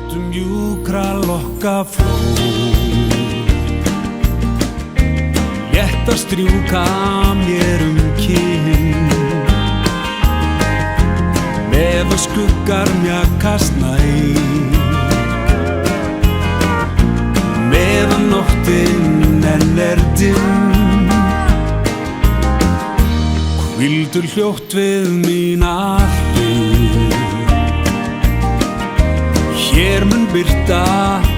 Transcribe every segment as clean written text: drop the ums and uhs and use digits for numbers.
Nóttum mjúkra lokkaflóð, létt að strjúka mér kinn, meðan skuggar mjakast nær, meðan nóttin enn dimm. Hvíldu hljótt við mína hlið, hér mun birta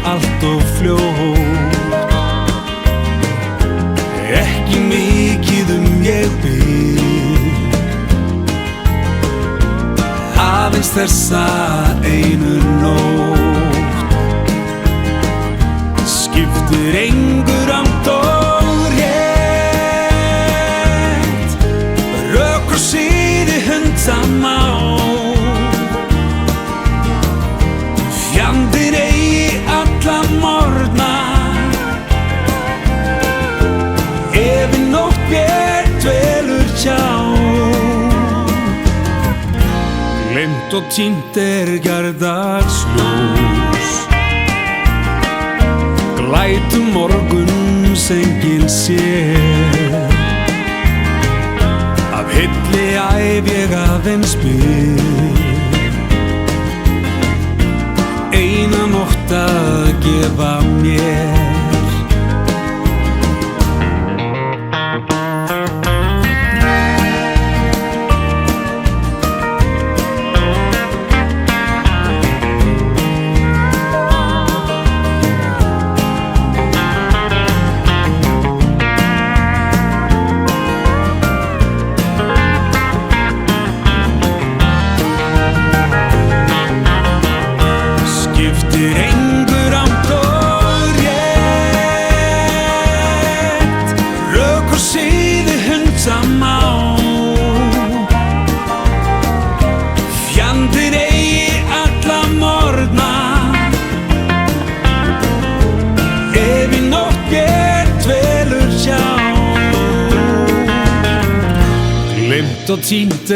allt of fljótt. Ekki mikið ég bið, aðeins þessa einu nótt. Skiptir engu rangt og rétt, rök og siði hundamál. Fjandinn eigi alla morgna, ef í nótt mér dvelur hjá. Gleymd og týnt gærdagsljós, glætum morguns enginn sér. Af heilli æv ég aðeins bið, eina nótt að gefa mér. Fjandinn eigi alla morgna, ef í nótt mér dvelur hjá. Gleymd og týnt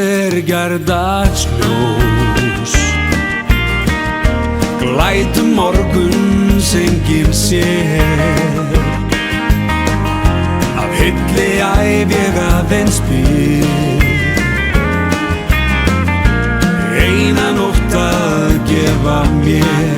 gærdagsljós, glætum morguns enginn sér. Af heilli æv ég aðeins bið, eina nótt að gefa mér.